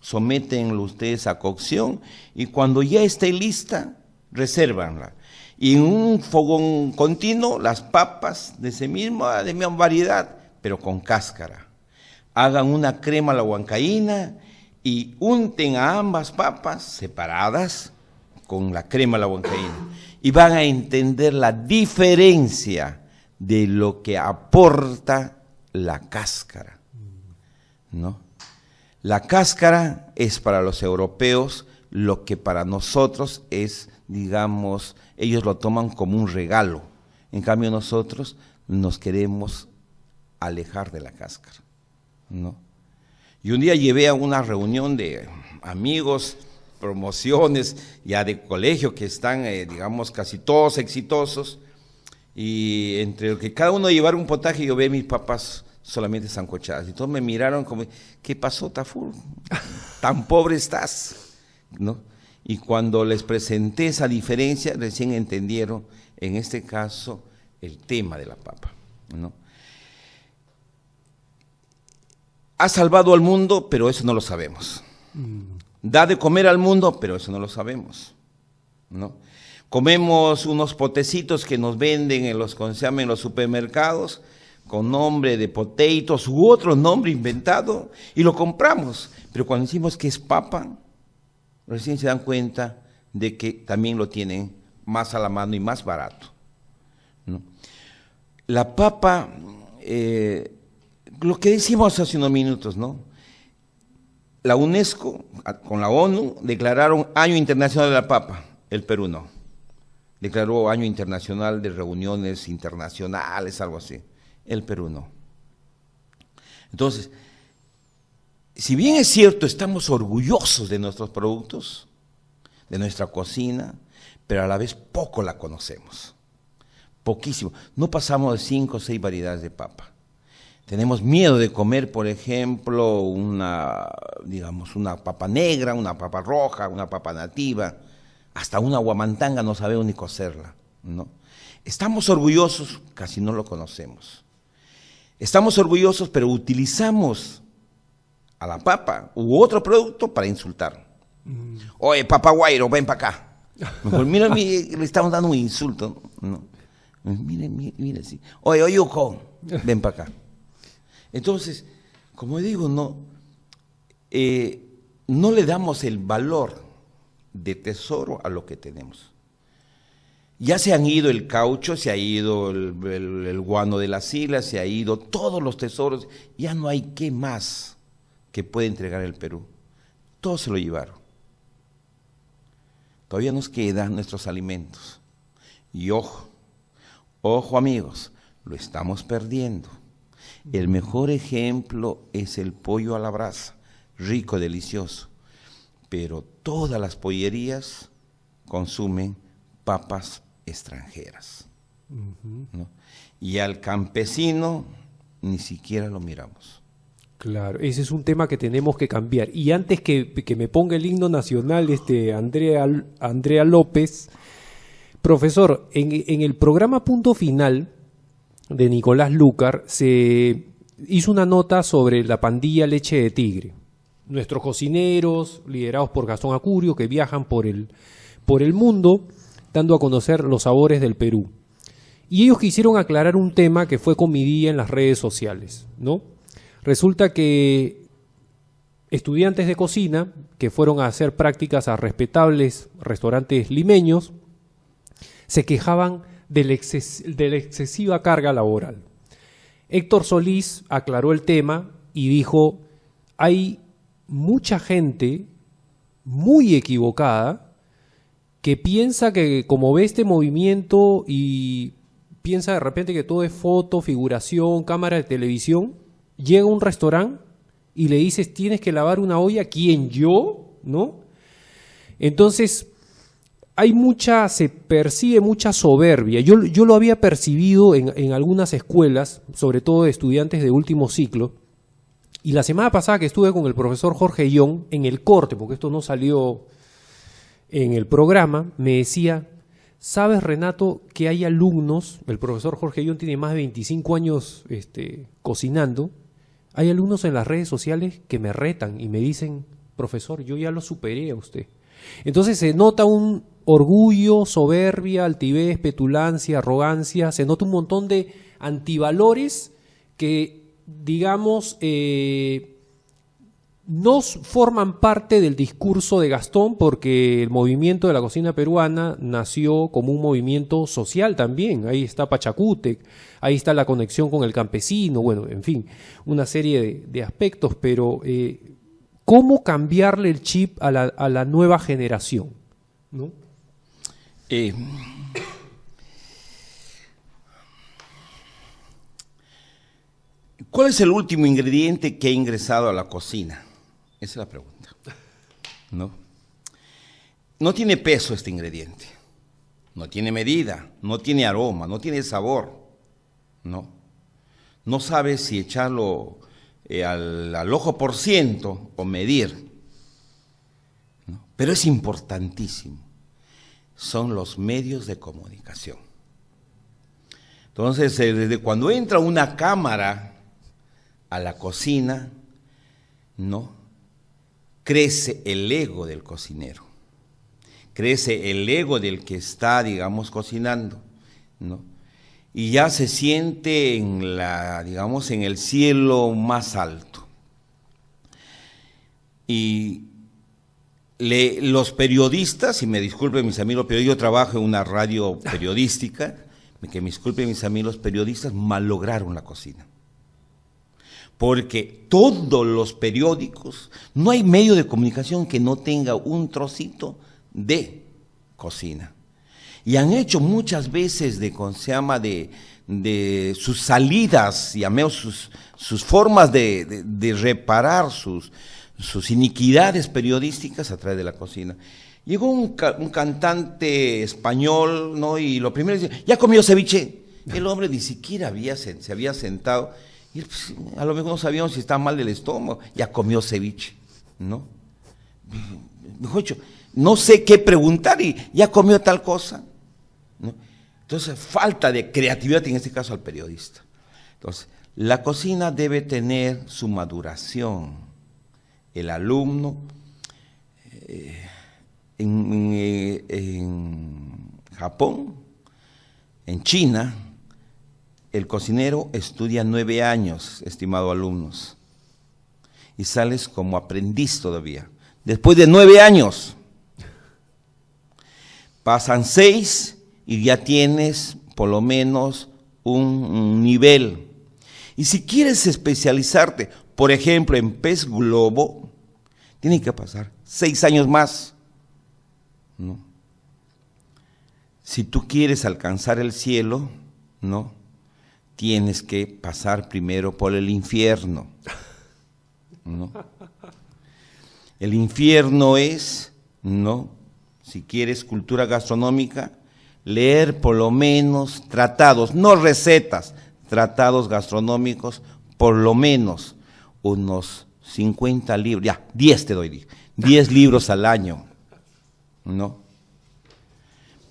sométenla ustedes a cocción y cuando ya esté lista, resérvanla. Y en un fogón continuo, las papas de esa misma variedad, pero con cáscara. Hagan una crema a la huancaína y unten a ambas papas separadas con la crema a la huancaína. Y van a entender la diferencia de lo que aporta la cáscara, ¿no? La cáscara es para los europeos lo que para nosotros es, digamos, ellos lo toman como un regalo. En cambio nosotros nos queremos alejar de la cáscara, ¿no? Y un día llevé a una reunión de amigos, promociones ya de colegio que están, digamos, casi todos exitosos, y entre el que cada uno llevara un potaje, yo veía mis papas solamente sancochadas, y todos me miraron como, ¿qué pasó, Tafur? ¿Tan pobre estás? ¿No? Y cuando les presenté esa diferencia, recién entendieron, en este caso, el tema de la papa, ¿no? Ha salvado al mundo, pero eso no lo sabemos. Da de comer al mundo, pero eso no lo sabemos. ¿no? Comemos unos potecitos que nos venden en los, ¿cómo se llama?, en los supermercados, con nombre de potatoes u otro nombre inventado, y lo compramos. Pero cuando decimos que es papa, recién se dan cuenta de que también lo tienen más a la mano y más barato, ¿no? La papa, lo que decimos hace unos minutos, ¿no? La UNESCO, con la ONU, declararon Año Internacional de la Papa, el Perú no. Declaró Año Internacional de Reuniones Internacionales, algo así. El Perú no. Entonces, si bien es cierto, estamos orgullosos de nuestros productos, de nuestra cocina, pero a la vez poco la conocemos. Poquísimo. No pasamos de 5 o 6 variedades de papa. Tenemos miedo de comer, por ejemplo, una papa negra, una papa roja, una papa nativa. Hasta una guamantanga no sabemos ni cocerla, ¿no? Estamos orgullosos, casi no lo conocemos. Estamos orgullosos, pero utilizamos a la papa u otro producto para insultar. Oye, papa guairo, ven para acá. Mejor, mira, le estamos dando un insulto, ¿no? Mire, sí. Oye, oyujo, ven para acá. Entonces, como digo, no le damos el valor de tesoro a lo que tenemos. Ya se han ido el caucho, se ha ido el guano de las islas, se ha ido todos los tesoros, ya no hay qué más que puede entregar el Perú. Todos se lo llevaron. Todavía nos quedan nuestros alimentos. Y ojo amigos, lo estamos perdiendo. El mejor ejemplo es el pollo a la brasa, rico, delicioso. Pero todas las pollerías consumen papas extranjeras, ¿no? Y al campesino ni siquiera lo miramos. Claro, ese es un tema que tenemos que cambiar. Y antes que me ponga el himno nacional, Andrea López, profesor, en el programa Punto Final de Nicolás Lúcar se hizo una nota sobre la pandilla Leche de Tigre. Nuestros cocineros, liderados por Gastón Acurio, que viajan por el mundo, dando a conocer los sabores del Perú. Y ellos quisieron aclarar un tema que fue comidilla en las redes sociales, ¿no? Resulta que estudiantes de cocina, que fueron a hacer prácticas a respetables restaurantes limeños, se quejaban de la excesiva carga laboral. Héctor Solís aclaró el tema y dijo, hay mucha gente muy equivocada que piensa que como ve este movimiento y piensa de repente que todo es foto, figuración, cámara de televisión, llega a un restaurante y le dices tienes que lavar una olla, ¿quién, yo? ¿No? Entonces se percibe mucha soberbia. Yo lo había percibido en algunas escuelas, sobre todo de estudiantes de último ciclo. Y la semana pasada que estuve con el profesor Jorge Young en el corte, porque esto no salió en el programa, me decía, ¿sabes, Renato, que hay alumnos, el profesor Jorge Young tiene más de 25 años cocinando, hay alumnos en las redes sociales que me retan y me dicen, profesor, yo ya lo superé a usted? Entonces se nota un orgullo, soberbia, altivez, petulancia, arrogancia, se nota un montón de antivalores que, digamos, no forman parte del discurso de Gastón, porque el movimiento de la cocina peruana nació como un movimiento social también. Ahí está Pachacútec, ahí está la conexión con el campesino, bueno, en fin, una serie de aspectos, pero ¿cómo cambiarle el chip a la nueva generación? ¿No? ¿Cuál es el último ingrediente que ha ingresado a la cocina? Esa es la pregunta, ¿no? No tiene peso este ingrediente, no tiene medida, no tiene aroma, no tiene sabor, ¿no? No sabes si echarlo al ojo por ciento o medir, ¿no? Pero es importantísimo, son los medios de comunicación. Entonces, desde cuando entra una cámara a la cocina, ¿no?, crece el ego del cocinero, crece el ego del que está, digamos, cocinando, ¿no? Y ya se siente en la, digamos, en el cielo más alto. Y los periodistas, y me disculpen mis amigos, pero yo trabajo en una radio periodística, que me disculpen mis amigos periodistas, malograron la cocina. Porque todos los periódicos, no hay medio de comunicación que no tenga un trocito de cocina. Y han hecho muchas veces de sus salidas, llamemos sus formas de reparar sus iniquidades periodísticas a través de la cocina. Llegó un cantante español, ¿no? Y lo primero dice, ¿ya comió ceviche? El hombre ni siquiera se había sentado, y pues, a lo mejor no sabíamos si estaba mal del estómago, ya comió ceviche, ¿no? Mejor dicho, no sé qué preguntar y ya comió tal cosa, ¿no? Entonces, falta de creatividad, en este caso al periodista. Entonces, la cocina debe tener su maduración. El alumno, en Japón, en China, el cocinero estudia 9 años, estimados alumnos, y sales como aprendiz todavía. Después de 9 años, pasan 6 y ya tienes por lo menos un nivel. Y si quieres especializarte, por ejemplo, en pez globo, tiene que pasar 6 años más, ¿no? Si tú quieres alcanzar el cielo, ¿no? Tienes que pasar primero por el infierno, ¿no? El infierno es, ¿no? Si quieres cultura gastronómica, leer por lo menos tratados, no recetas, tratados gastronómicos, por lo menos unos 50 libros, ya, 10 te doy, 10 libros al año, ¿no?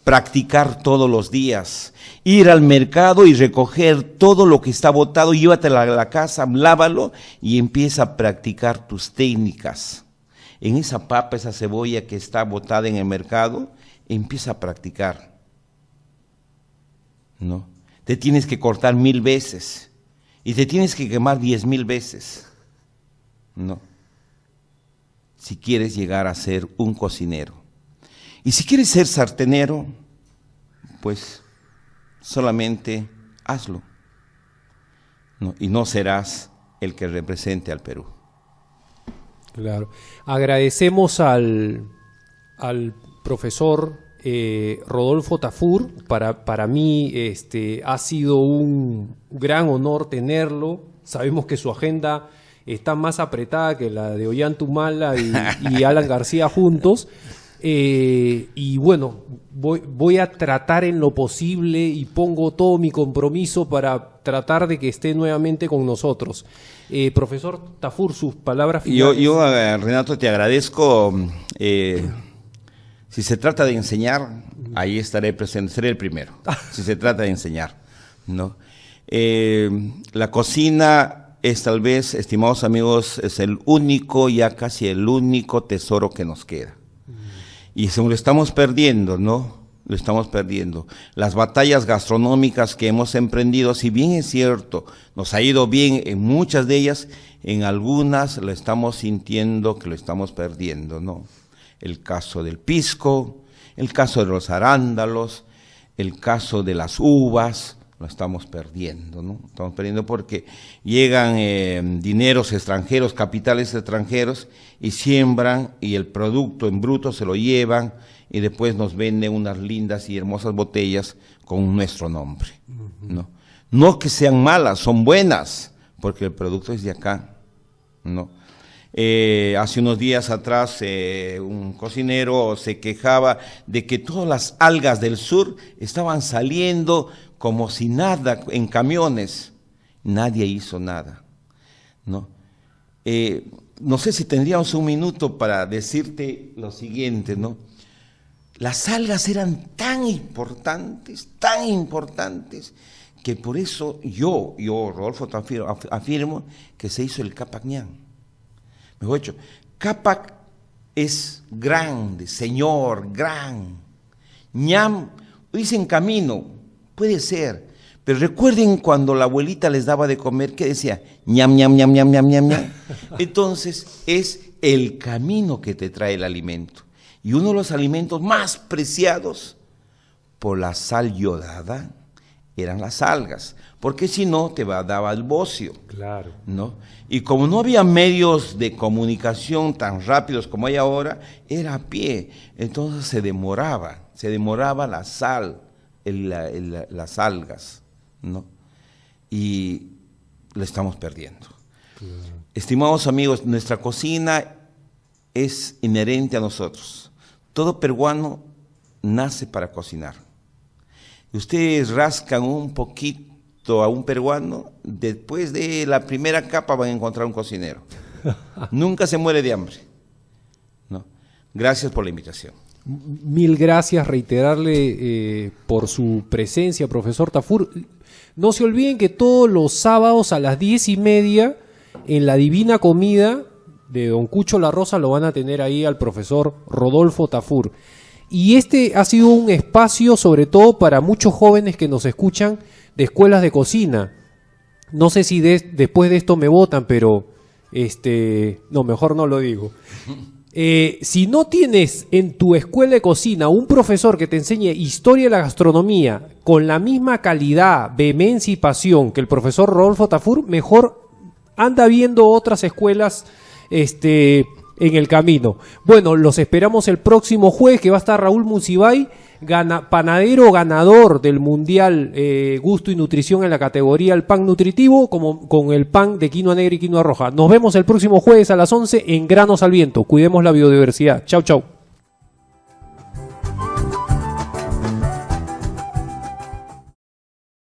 Practicar todos los días, ir al mercado y recoger todo lo que está botado, llévatelo a la casa, lávalo y empieza a practicar tus técnicas. En esa papa, esa cebolla que está botada en el mercado, empieza a practicar, ¿no? Te tienes que cortar 1000 veces y te tienes que quemar 10,000 veces, ¿no? Si quieres llegar a ser un cocinero. Y si quieres ser sartenero, pues solamente hazlo, ¿no? Y no serás el que represente al Perú. Claro. Agradecemos al profesor Rodolfo Tafur. Para mí ha sido un gran honor tenerlo. Sabemos que su agenda está más apretada que la de Ollantumala y Alan García juntos. Y bueno, voy a tratar en lo posible y pongo todo mi compromiso para tratar de que esté nuevamente con nosotros. Profesor Tafur, sus palabras finales. Yo Renato, te agradezco. Si se trata de enseñar, ahí estaré presente, seré el primero. Si se trata de enseñar, ¿no? La cocina es tal vez, estimados amigos, es el único, ya casi el único tesoro que nos queda. Y lo estamos perdiendo, ¿no? Lo estamos perdiendo. Las batallas gastronómicas que hemos emprendido, si bien es cierto, nos ha ido bien en muchas de ellas, en algunas lo estamos sintiendo que lo estamos perdiendo, ¿no? El caso del pisco, el caso de los arándalos, el caso de las uvas, lo estamos perdiendo, ¿no? Estamos perdiendo porque llegan dineros extranjeros, capitales extranjeros, y siembran, y el producto en bruto se lo llevan, y después nos venden unas lindas y hermosas botellas con nuestro nombre, ¿no? No que sean malas, son buenas, porque el producto es de acá, ¿no? Hace unos días atrás un cocinero se quejaba de que todas las algas del sur estaban saliendo como si nada en camiones. Nadie hizo nada, ¿no? No sé si tendríamos un minuto para decirte lo siguiente, ¿no? Las algas eran tan importantes, que por eso yo Rodolfo, afirmo que se hizo el Capac Ñan. Mejor dicho, Capac es grande, señor, gran. Ñam, dicen camino, puede ser. Pero recuerden cuando la abuelita les daba de comer, ¿qué decía? Ñam, ñam, ñam, ñam, ñam, ñam, ñam. Entonces es el camino que te trae el alimento. Y uno de los alimentos más preciados por la sal yodada eran las algas, porque si no te daba el bocio. Claro. ¿No? Y como no había medios de comunicación tan rápidos como hay ahora, era a pie. Entonces se demoraba la sal, las algas, ¿no? Y lo estamos perdiendo. Claro. Estimados amigos, nuestra cocina es inherente a nosotros. Todo peruano nace para cocinar. Ustedes rascan un poquito a un peruano, después de la primera capa van a encontrar un cocinero. Nunca se muere de hambre, ¿no? Gracias por la invitación. Mil gracias, reiterarle por su presencia, profesor Tafur. No se olviden que todos los sábados a las 10:30 en la Divina Comida de Don Cucho La Rosa lo van a tener ahí al profesor Rodolfo Tafur. Y este ha sido un espacio sobre todo para muchos jóvenes que nos escuchan de escuelas de cocina. No sé si después de esto me votan, pero no, mejor no lo digo. Si no tienes en tu escuela de cocina un profesor que te enseñe historia de la gastronomía con la misma calidad, vehemencia y pasión que el profesor Rodolfo Tafur, mejor anda viendo otras escuelas en el camino. Bueno, los esperamos el próximo jueves, que va a estar Raúl Monsiváis, panadero ganador del Mundial Gusto y Nutrición en la categoría el pan nutritivo, como con el pan de quinoa negra y quinoa roja. Nos vemos el próximo jueves a las 11 en Granos al Viento. Cuidemos la biodiversidad. Chau, chau.